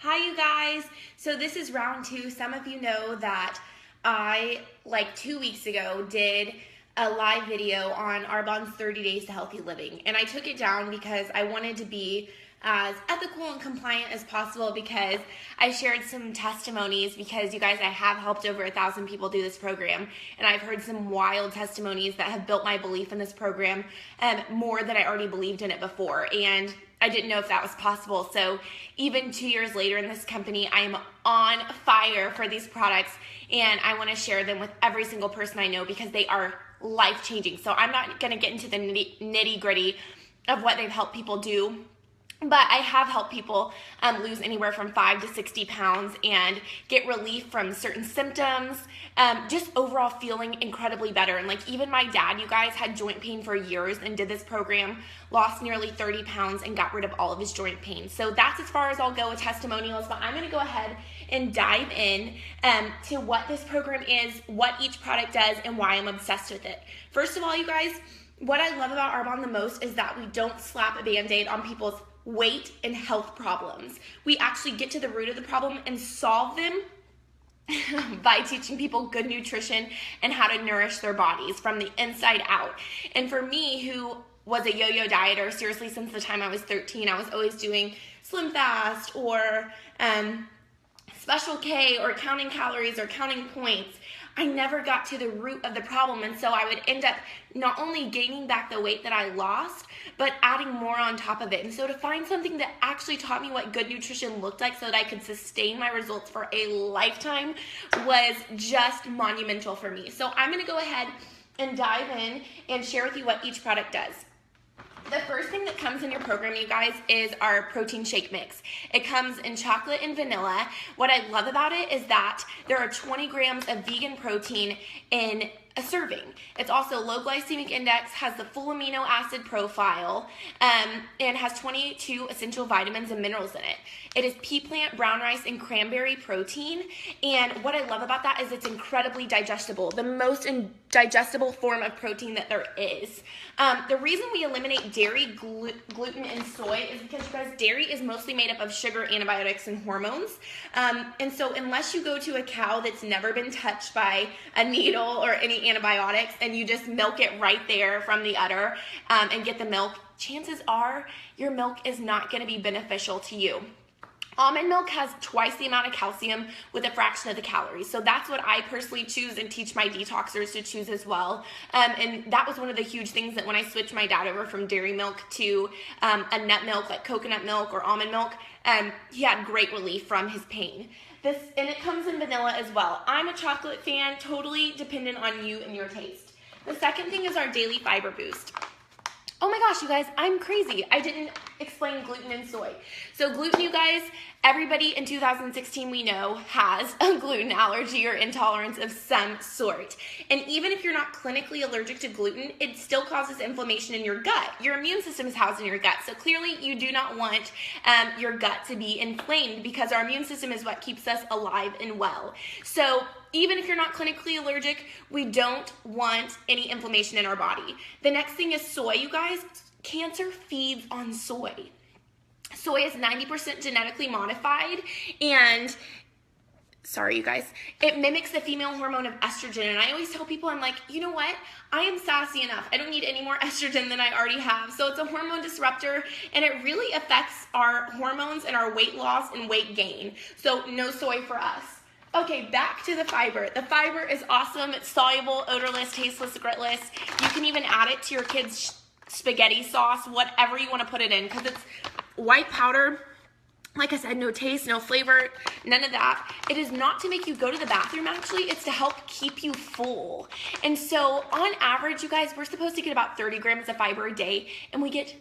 Hi, you guys. So this is round two. Some of you know that I, like 2 weeks ago, did a live video on Arbonne's 30 Days to Healthy Living. And I took it down because I wanted to be as ethical and compliant as possible, because I shared some testimonies, because you guys, I have helped over 1,000 people do this program, and I've heard some wild testimonies that have built my belief in this program more than I already believed in it before. And I didn't know if that was possible. So even 2 years later in this company, I am on fire for these products, and I want to share them with every single person I know because they are life-changing. So I'm not going to get into the nitty-gritty of what they've helped people do, but I have helped people lose anywhere from 5 to 60 pounds and get relief from certain symptoms, just overall feeling incredibly better. And like, even my dad, you guys, had joint pain for years and did this program, lost nearly 30 pounds and got rid of all of his joint pain. So that's as far as I'll go with testimonials, but I'm gonna go ahead and dive in to what this program is, what each product does, and why I'm obsessed with it. First of all, you guys, what I love about Arbonne the most is that we don't slap a Band-Aid on people's weight and health problems. We actually get to the root of the problem and solve them by teaching people good nutrition and how to nourish their bodies from the inside out. And for me, who was a yo-yo dieter, seriously, since the time I was 13, I was always doing Slim Fast or Special K or counting calories or counting points. I never got to the root of the problem, and so I would end up not only gaining back the weight that I lost, but adding more on top of it. And so to find something that actually taught me what good nutrition looked like so that I could sustain my results for a lifetime was just monumental for me. So I'm going to go ahead and dive in and share with you what each product does. The first thing that comes in your program, you guys, is our protein shake mix. It comes in chocolate and vanilla. What I love about it is that there are 20 grams of vegan protein in a serving. It's also low glycemic index, has the full amino acid profile, and has 22 essential vitamins and minerals in it. It is pea plant, brown rice, and cranberry protein, and what I love about that is it's incredibly digestible, the most digestible form of protein that there is. The reason we eliminate dairy, gluten, and soy is because, you guys, dairy is mostly made up of sugar, antibiotics, and hormones, and so unless you go to a cow that's never been touched by a needle or any antibiotics, and you just milk it right there from the udder and get the milk, chances are your milk is not going to be beneficial to you. Almond milk has twice the amount of calcium with a fraction of the calories. So that's what I personally choose and teach my detoxers to choose as well. And that was one of the huge things that when I switched my dad over from dairy milk to a nut milk like coconut milk or almond milk, he had great relief from his pain. And it comes in vanilla as well. I'm a chocolate fan, totally dependent on you and your taste. The second thing is our daily fiber boost. Oh my gosh, you guys, I'm crazy. I didn't explain gluten and soy. So gluten, you guys, everybody in 2016 we know has a gluten allergy or intolerance of some sort. And even if you're not clinically allergic to gluten, it still causes inflammation in your gut. Your immune system is housed in your gut. So clearly you do not want your gut to be inflamed, because our immune system is what keeps us alive and well. So even if you're not clinically allergic, we don't want any inflammation in our body. The next thing is soy, you guys. Cancer feeds on soy. Soy is 90% genetically modified, and sorry, you guys, it mimics the female hormone of estrogen. And I always tell people, I'm like, you know what? I am sassy enough. I don't need any more estrogen than I already have. So it's a hormone disruptor, and it really affects our hormones and our weight loss and weight gain. So no soy for us. Okay, back to the fiber. The fiber is awesome. It's soluble, odorless, tasteless, gritless. You can even add it to your kids' spaghetti sauce, whatever you want to put it in, because it's white powder. Like I said, no taste, no flavor, none of that. It is not to make you go to the bathroom, actually. It's to help keep you full. And so on average, you guys, we're supposed to get about 30 grams of fiber a day, and we get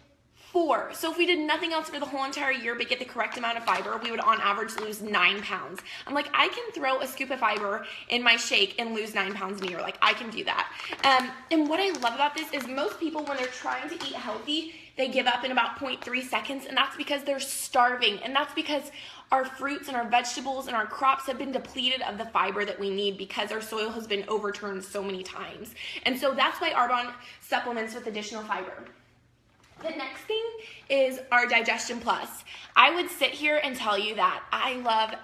4. So if we did nothing else for the whole entire year but get the correct amount of fiber, we would on average lose 9 pounds. I'm like, I can throw a scoop of fiber in my shake and lose 9 pounds in a year. Like, I can do that. And what I love about this is most people, when they're trying to eat healthy, they give up in about 0.3 seconds, and that's because they're starving. And that's because our fruits and our vegetables and our crops have been depleted of the fiber that we need because our soil has been overturned so many times. And so that's why Arbonne supplements with additional fiber. The next thing is our Digestion Plus. I would sit here and tell you that I love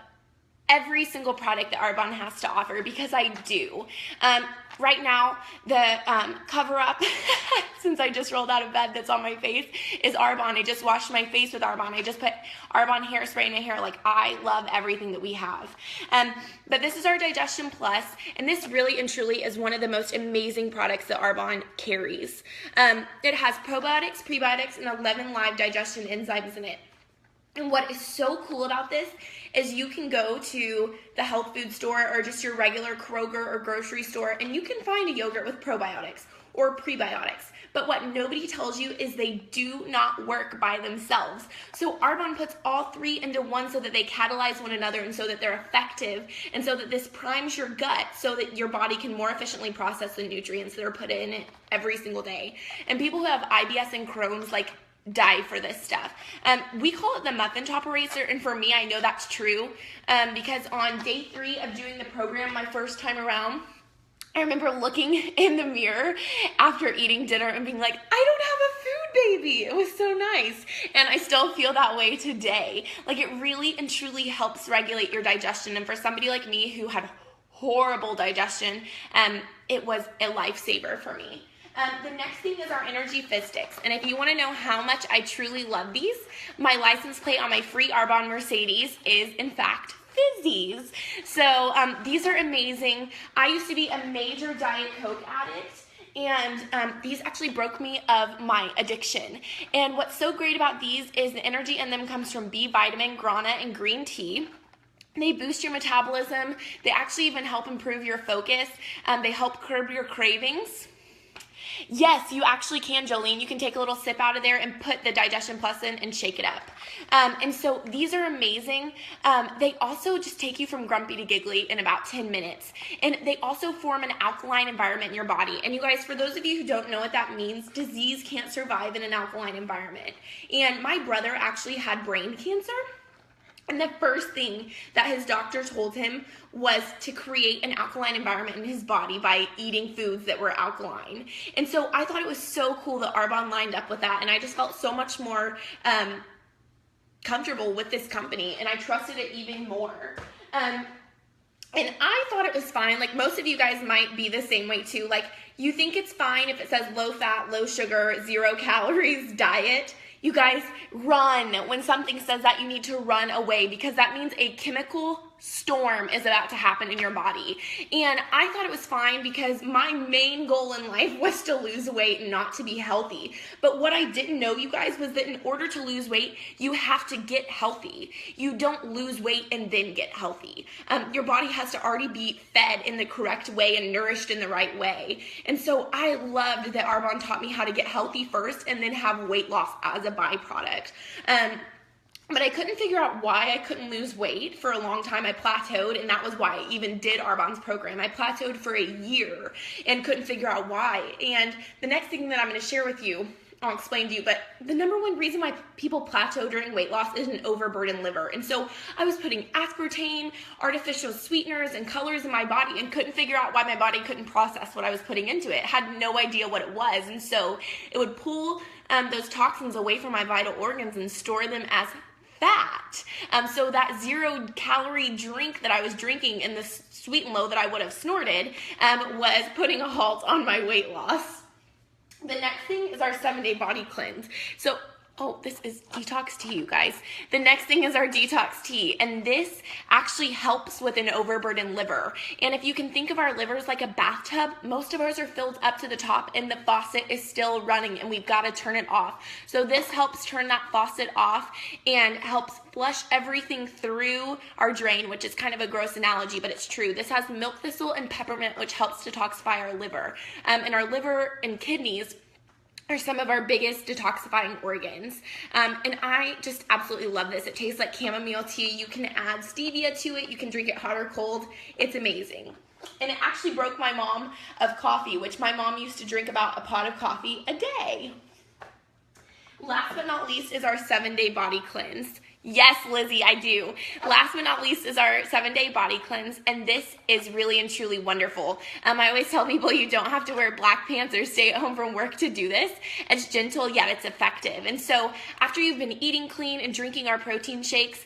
every single product that Arbonne has to offer, because I do. Right now, the cover-up, since I just rolled out of bed, that's on my face, is Arbonne. I just washed my face with Arbonne. I just put Arbonne hairspray in my hair. Like, I love everything that we have. But this is our Digestion Plus, and this really and truly is one of the most amazing products that Arbonne carries. It has probiotics, prebiotics, and 11 live digestion enzymes in it. And what is so cool about this is you can go to the health food store or just your regular Kroger or grocery store, and you can find a yogurt with probiotics or prebiotics. But what nobody tells you is they do not work by themselves. So Arbonne puts all three into one so that they catalyze one another, and so that they're effective, and so that this primes your gut so that your body can more efficiently process the nutrients that are put in it every single day. And people who have IBS and Crohn's, like, die for this stuff. We call it the muffin top eraser, and for me, I know that's true, because on day 3 of doing the program, my first time around, I remember looking in the mirror after eating dinner and being like, I don't have a food baby. It was so nice. And I still feel that way today. Like, it really and truly helps regulate your digestion. And for somebody like me who had horrible digestion, it was a lifesaver for me. The next thing is our Energy Fizz Sticks. And if you want to know how much I truly love these, my license plate on my free Arbonne Mercedes is, in fact, Fizzies. So these are amazing. I used to be a major Diet Coke addict, and these actually broke me of my addiction. And what's so great about these is the energy in them comes from B vitamin, guarana, and green tea. They boost your metabolism. They actually even help improve your focus. They help curb your cravings. Yes, you actually can, Jolene. You can take a little sip out of there and put the Digestion Plus in and shake it up. And so these are amazing. They also just take you from grumpy to giggly in about 10 minutes. And they also form an alkaline environment in your body. And you guys, for those of you who don't know what that means, disease can't survive in an alkaline environment. And my brother actually had brain cancer. And the first thing that his doctor told him was to create an alkaline environment in his body by eating foods that were alkaline. And so I thought it was so cool that Arbonne lined up with that. And I just felt so much more comfortable with this company. And I trusted it even more. And I thought it was fine. Like, most of you guys might be the same way too. Like, you think it's fine if it says low fat, low sugar, 0 calories diet. You guys, run. When something says that, you need to run away, because that means a chemical storm is about to happen in your body. And I thought it was fine because my main goal in life was to lose weight and not to be healthy. But what I didn't know, you guys, was that in order to lose weight, you have to get healthy. You don't lose weight and then get healthy. Your body has to already be fed in the correct way and nourished in the right way. And so I loved that Arbonne taught me how to get healthy first and then have weight loss as a byproduct. But I couldn't figure out why I couldn't lose weight. For a long time, I plateaued, and that was why I even did Arbonne's program. I plateaued for a year and couldn't figure out why. And the next thing that I'm going to share with you, I'll explain to you, but the number one reason why people plateau during weight loss is an overburdened liver. And so I was putting aspartame, artificial sweeteners, and colors in my body and couldn't figure out why my body couldn't process what I was putting into it. Had no idea what it was. And so it would pull those toxins away from my vital organs and store them as fat. So that 0 calorie drink that I was drinking in the sweet and low that I would have snorted was putting a halt on my weight loss. The next thing is our 7-day body cleanse. So, this is Detox tea, you guys. The next thing is our Detox tea, and this actually helps with an overburdened liver. And if you can think of our livers like a bathtub, most of ours are filled up to the top and the faucet is still running and we've got to turn it off. So this helps turn that faucet off and helps flush everything through our drain, which is kind of a gross analogy, but it's true. This has milk thistle and peppermint, which helps detoxify our liver. And our liver and kidneys are some of our biggest detoxifying organs. And I just absolutely love this. It tastes like chamomile tea. You can add stevia to it. You can drink it hot or cold. It's amazing. And it actually broke my mom of coffee, which my mom used to drink about a pot of coffee a day. Last but not least is our 7-day body cleanse. Yes, Lizzie, I do. Last but not least is our 7-day body cleanse, and this is really and truly wonderful. I always tell people you don't have to wear black pants or stay at home from work to do this. It's gentle, yet it's effective. And so after you've been eating clean and drinking our protein shakes,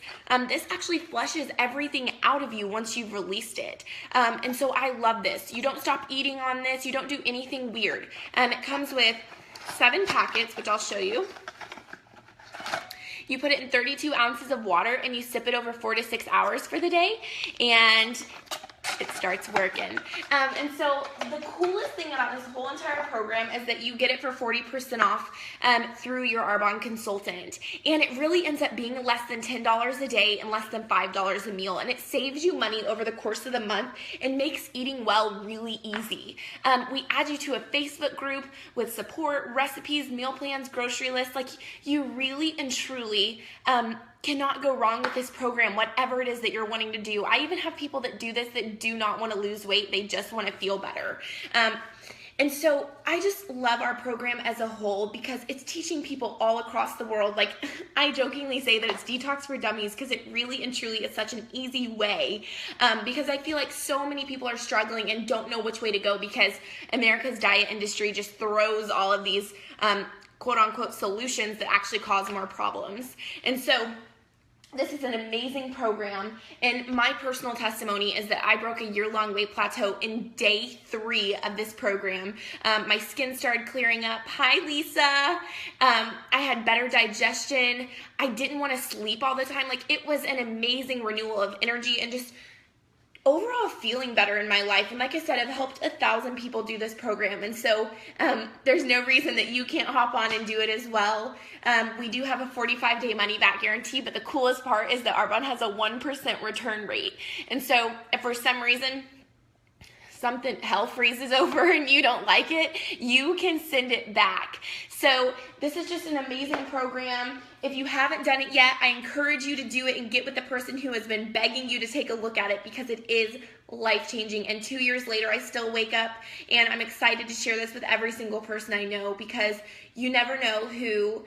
this actually flushes everything out of you once you've released it. And so I love this. You don't stop eating on this. You don't do anything weird. It comes with 7 packets, which I'll show you. You put it in 32 ounces of water and you sip it over 4 to 6 hours for the day, and it starts working. And so the coolest thing about this whole entire program is that you get it for 40% off through your Arbonne consultant. And it really ends up being less than $10 a day and less than $5 a meal. And it saves you money over the course of the month and makes eating well really easy. We add you to a Facebook group with support, recipes, meal plans, grocery lists. Like, you really and truly cannot go wrong with this program, whatever it is that you're wanting to do. I even have people that do this that do not want to lose weight. They just want to feel better. And so I just love our program as a whole because it's teaching people all across the world. Like, I jokingly say that it's Detox for Dummies because it really and truly is such an easy way, because I feel like so many people are struggling and don't know which way to go because America's diet industry just throws all of these quote-unquote solutions that actually cause more problems. And so this is an amazing program, and my personal testimony is that I broke a year-long weight plateau in day 3 of this program. My skin started clearing up. Hi, Lisa. I had better digestion. I didn't want to sleep all the time. Like, it was an amazing renewal of energy and just overall feeling better in my life. And like I said, I've helped 1,000 people do this program. And so there's no reason that you can't hop on and do it as well. We do have a 45-day money-back guarantee, but the coolest part is that Arbonne has a 1% return rate. And so if for some reason hell freezes over and you don't like it, you can send it back. So this is just an amazing program. If you haven't done it yet, I encourage you to do it and get with the person who has been begging you to take a look at it because it is life-changing. And 2 years later, I still wake up and I'm excited to share this with every single person I know because you never know who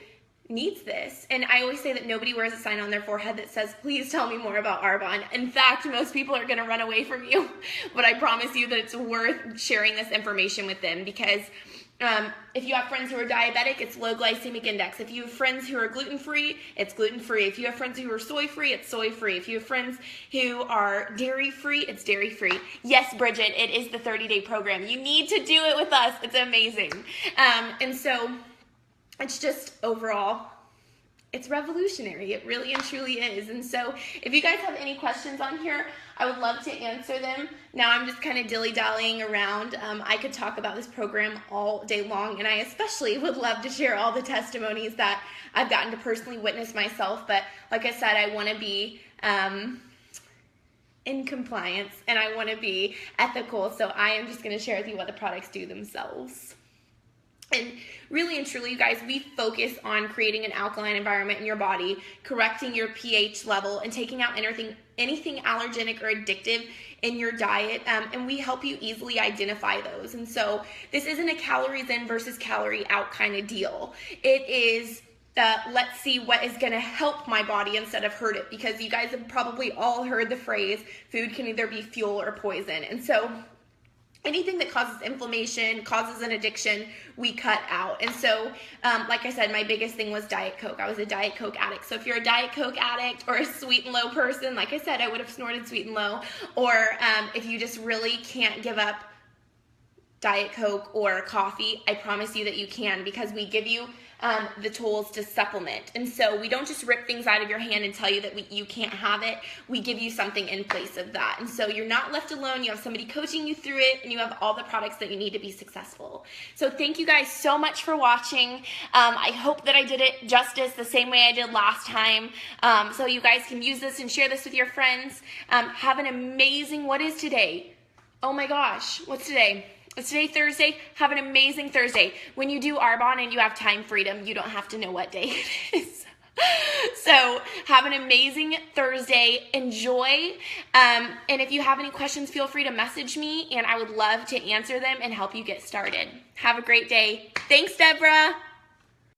needs this. And I always say that nobody wears a sign on their forehead that says, please tell me more about Arbonne. In fact, most people are going to run away from you, but I promise you that it's worth sharing this information with them because if you have friends who are diabetic, it's low glycemic index. If you have friends who are gluten-free, it's gluten-free. If you have friends who are soy-free, it's soy-free. If you have friends who are dairy-free, it's dairy-free. Yes, Bridget, it is the 30-day program. You need to do it with us. It's amazing. And so it's just overall, it's revolutionary. It really and truly is. And so if you guys have any questions on here, I would love to answer them. Now I'm just kind of dilly-dallying around. I could talk about this program all day long, and I especially would love to share all the testimonies that I've gotten to personally witness myself. But like I said, I want to be in compliance, and I want to be ethical. So I am just going to share with you what the products do themselves. And really and truly, you guys, we focus on creating an alkaline environment in your body, correcting your pH level, and taking out anything allergenic or addictive in your diet, and we help you easily identify those. And so this isn't a calories in versus calorie out kind of deal. It is let's see what is going to help my body instead of hurt it, because you guys have probably all heard the phrase, food can either be fuel or poison. And so anything that causes inflammation, causes an addiction, we cut out. And so, like I said, my biggest thing was Diet Coke. I was a Diet Coke addict. So if you're a Diet Coke addict or a Sweet and Low person, like I said, I would have snorted Sweet and Low. Or if you just really can't give up Diet Coke or coffee, I promise you that you can, because we give you the tools to supplement. And so we don't just rip things out of your hand and tell you that you can't have it. We give you something in place of that. And so you're not left alone. You have somebody coaching you through it, and you have all the products that you need to be successful. So thank you guys so much for watching. I hope that I did it justice the same way I did last time. So you guys can use this and share this with your friends. Have an amazing, what is today? Oh my gosh, what's today? It's today Thursday. Have an amazing Thursday. When you do Arbonne and you have time freedom, you don't have to know what day it is. So have an amazing Thursday. Enjoy. And if you have any questions, feel free to message me, and I would love to answer them and help you get started. Have a great day. Thanks, Deborah.